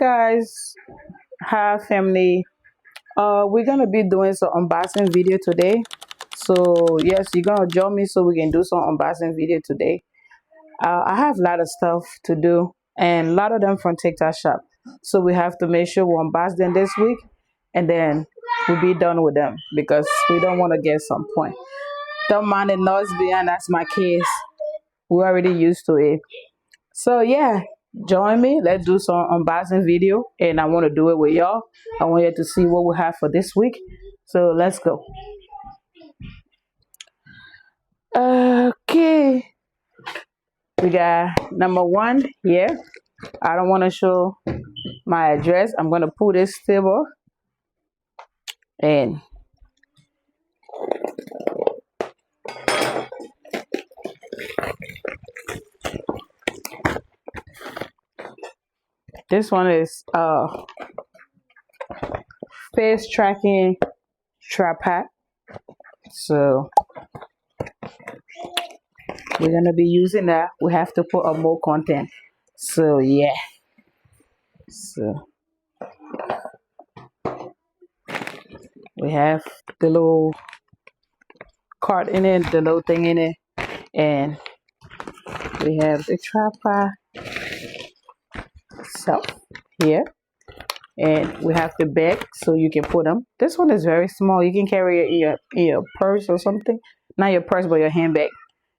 Guys, hi family. We're gonna be doing some unboxing video today. So yes, you're gonna join me so we can do some unboxing video today. I have a lot of stuff to do and a lot of them from TikTok shop. So we have to make sure we unbox them this week and then we'll be done with them because we don't want to get some point. Don't mind the noise behind, that's my kids. We're already used to it. So yeah, join me. Let's do some unboxing video, and I want to do it with y'all. I want you to see what we have for this week. So let's go. Okay, we got number one here. I don't want to show my address. I'm gonna pull this table and this one is face tracking tripod. So we're gonna be using that. We have to put up more content. So yeah. So we have the little card in it, the little thing in it, and we have the tripod itself here, and we have the bag so you can put them. This one is very small. You can carry it in your purse or something. Not your purse, but your handbag.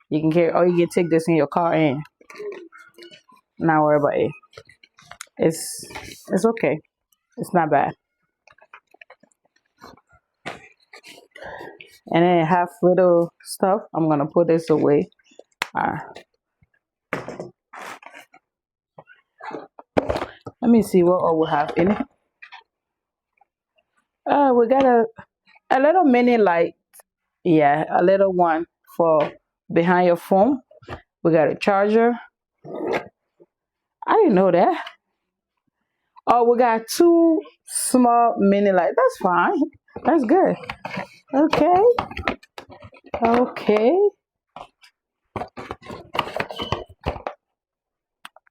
You can carry, or you can take this in your car and not worry about it. It's okay. It's not bad. And then I have little stuff. I'm gonna put this away. Let me see what all we have in it. We got a little mini light. Yeah, a little one for behind your phone. We got a charger. I didn't know that. Oh, we got two small mini lights. That's fine. That's good. Okay. Okay.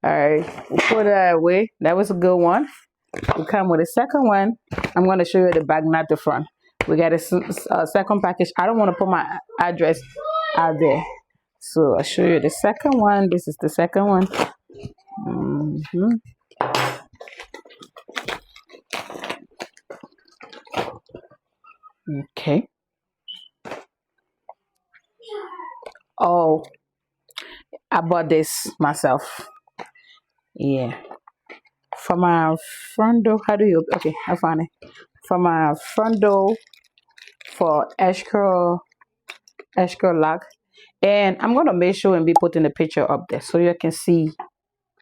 All right. We'll put that away. That was a good one. We come with a second one. I'm going to show you the back, not the front. We got a second package. I don't want to put my address out there. So I'll show you the second one. This is the second one. Okay. Oh, I bought this myself. Yeah. For my front door, how do you, okay, I found it. For my front door for escrow lock. And I'm going to make sure and be putting the picture up there so you can see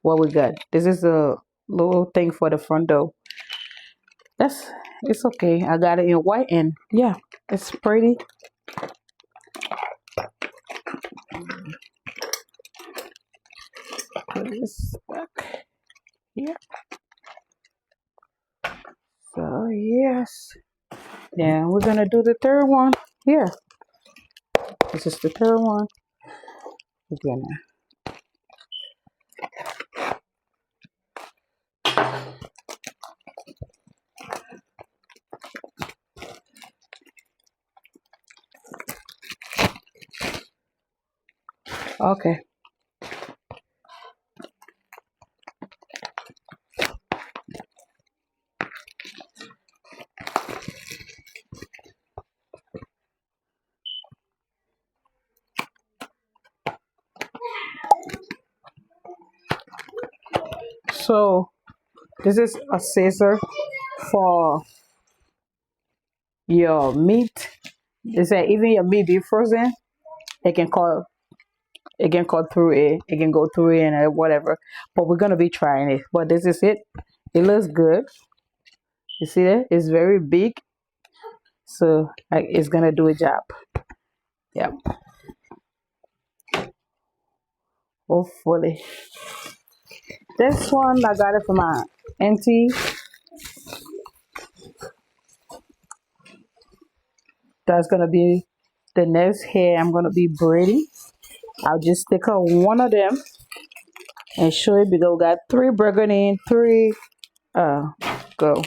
what we got. This is a little thing for the front door. It's okay. I got it in white and yeah, it's pretty. Put this back here. So yes. Yeah, we're gonna do the third one here. This is the third one. We're gonna okay. So this is a scissor for your meat. They say even your meat be frozen, it can cut through it. It can go through it and whatever. But we're gonna be trying it. But this is it. It looks good. You see that? It's very big. So it's gonna do a job. Yep. Hopefully. This one I got it from my auntie. That's gonna be the next hair I'm gonna be braiding. I'll just stick on one of them and show it because we got 3 burgundy, 3 go.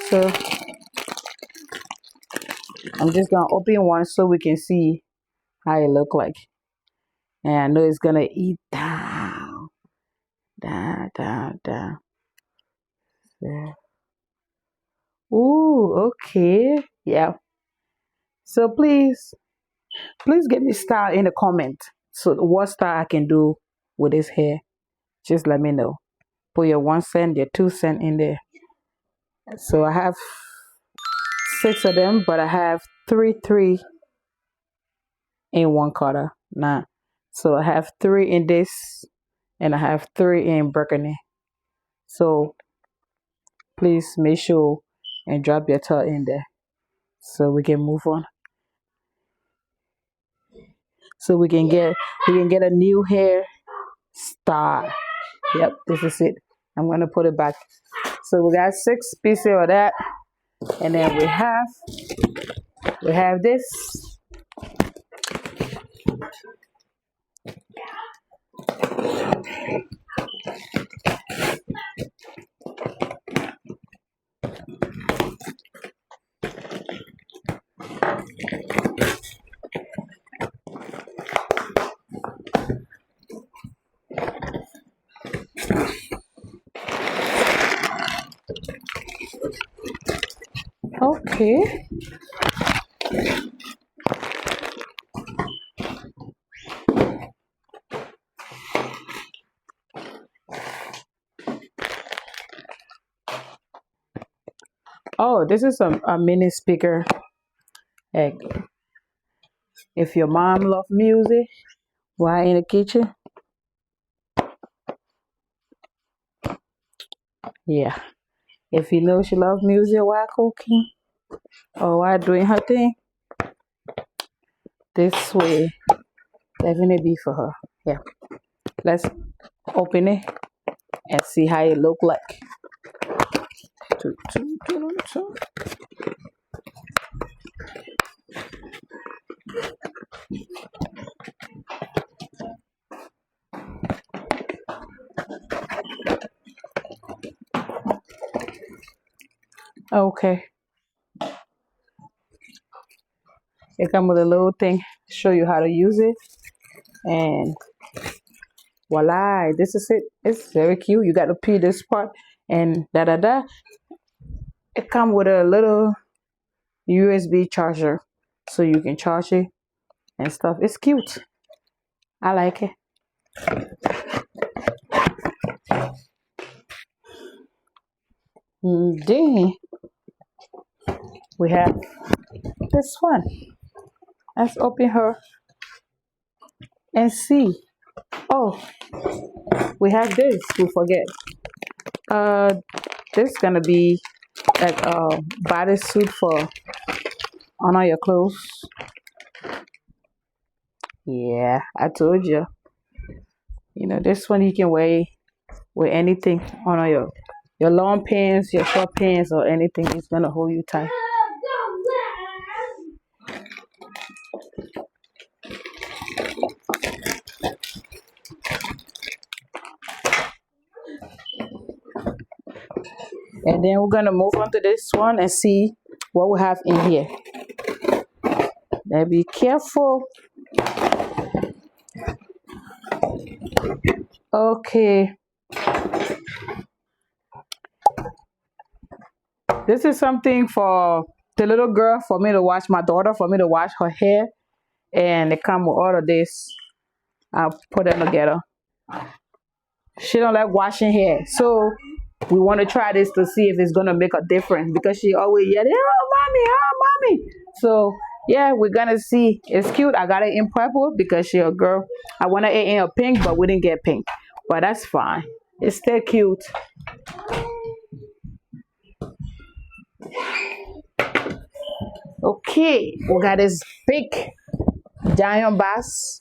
So I'm just gonna open one so we can see how it look like. And I know it's gonna eat down, down, down, down. Yeah. Ooh, okay. Yeah. So please give me star in the comment. So what star I can do with this hair. Just let me know. Put your 1 cent, your 2 cent in there. So I have 6 of them, but I have three in 1/4 now. So I have 3 in this, and I have 3 in burgundy. So please make sure and drop your top in there, so we can move on. So we can get a new hair style. Yep, this is it. I'm gonna put it back. So we got 6 pieces of that, and then we have this. Okay. Oh, this is a mini speaker. Like, if your mom love music while in the kitchen, yeah. If you know she love music while cooking or while doing her thing, this way definitely be for her. Yeah. Let's open it and see how it look like. Okay. It come with a little thing, show you how to use it, and voila, this is it. It's very cute. You got to peel this part and da da da. It come with a little USB charger, so you can charge it and stuff. It's cute. I like it. Then we have this one. Let's open her and see. Oh, we have this. We forget. Uh, this is gonna be like a bodysuit for under your clothes. Yeah, I told you. You know, this one you can wear with anything on your long pants, your short pants, or anything. It's gonna hold you tight. And then we're gonna move on to this one and see what we have in here. Now be careful. Okay. This is something for the little girl, for me to wash my daughter, for me to wash her hair. And they come with all of this. I'll put them together. She don't like washing hair. So we want to try this to see if it's gonna make a difference, because she always yelling, oh mommy. So yeah, we're gonna see. It's cute. I got it in purple because she a girl. I wanted it in a pink, but we didn't get pink. But that's fine. It's still cute. Okay, we got this big giant box.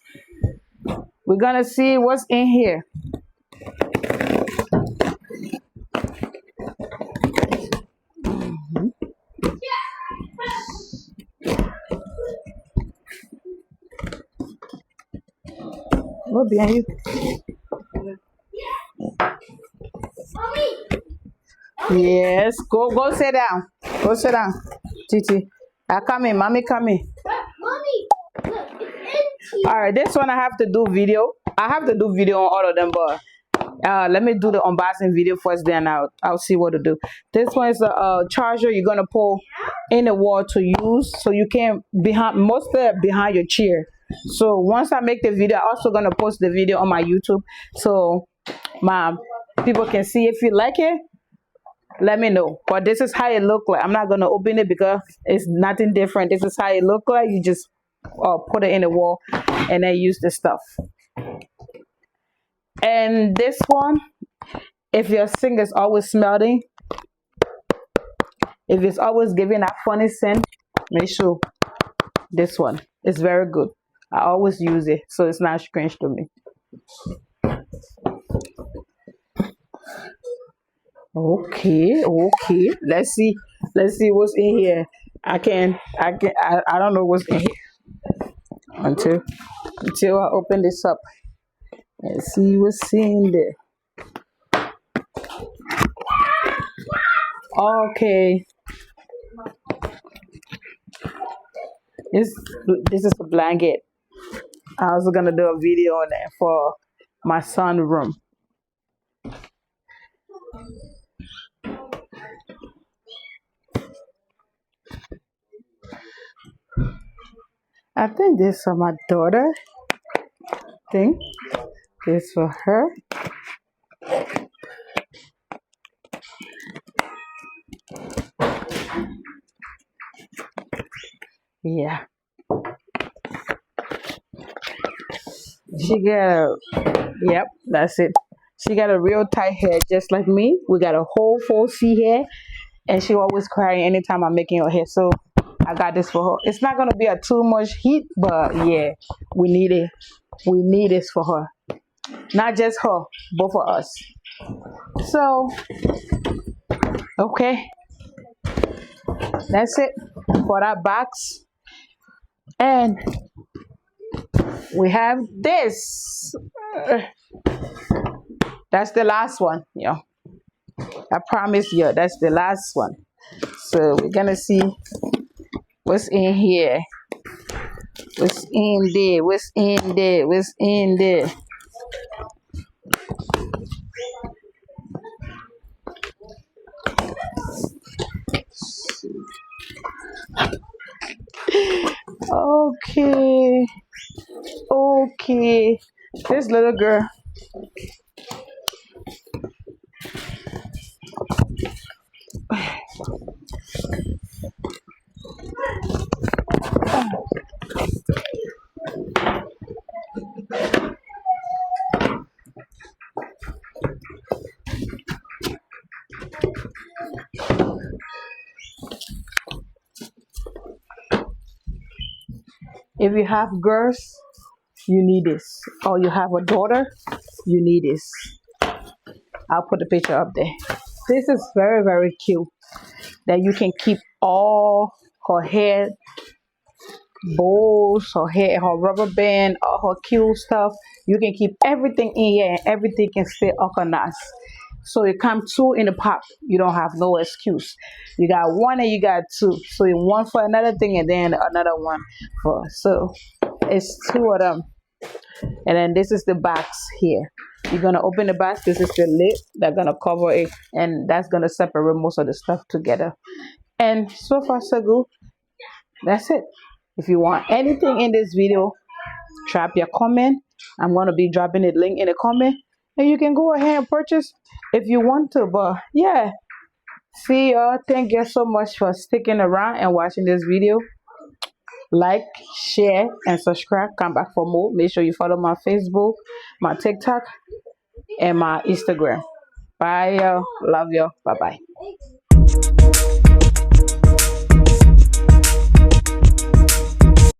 We're gonna see what's in here. What behind you? Yes, go sit down. Go sit down. Titi. I come in, mommy come in. Mommy, look, it's empty. All right, this one I have to do video. I have to do video on all of them, but let me do the unboxing video first, then I'll see what to do. This one is a charger you're gonna pull in the wall to use, so you can behind most of it behind your chair. So once I make the video, I'm also gonna post the video on my YouTube, so my people can see. If you like it, let me know. But this is how it look like. I'm not gonna open it because it's nothing different. This is how it look like. You just put it in the wall and then use the stuff. And this one, if your sink is always smelling, if it's always giving a funny scent, make sure this one is very good. I always use it, so it's not strange to me. Okay, let's see what's in here. I don't know what's in here until I open this up and see what's in there. Okay, this is a blanket. I was gonna do a video on that for my son's room. I think this for my daughter. Thing. This for her. Yeah. She got a, yep, that's it. She got a real tight hair just like me. We got a whole full C hair, and she always crying anytime I'm making her hair. So I got this for her. It's not gonna be a too much heat, but yeah, we need it. We need this for her. Not just her, both of us. So okay. That's it for that box. And we have this. That's the last one, yeah. I promise you, that's the last one. So we're gonna see what's in here. What's in there? What's in there? What's in there? Okay. Okay. This little girl. If you have girls, you need this. Or you have a daughter, you need this. I'll put the picture up there. This is very, very cute. That you can keep all her hair bowls, her rubber band, all her cute stuff. You can keep everything in here and everything can stay organized. So it comes two in the pot. You don't have no excuse. You got one and you got two. So you one for another thing and then another one for. So it's two of them. And then this is the box here. You're gonna open the box. This is the lid that's gonna cover it, and that's gonna separate most of the stuff together. And so far so good. That's it. If you want anything in this video, drop your comment. I'm gonna be dropping the link in the comment, and you can go ahead and purchase if you want to. But yeah, see y'all. Thank you so much for sticking around and watching this video. Like, share, and subscribe. Come back for more. Make sure you follow my Facebook, my TikTok, and my Instagram. Bye y'all. Love y'all. Bye bye.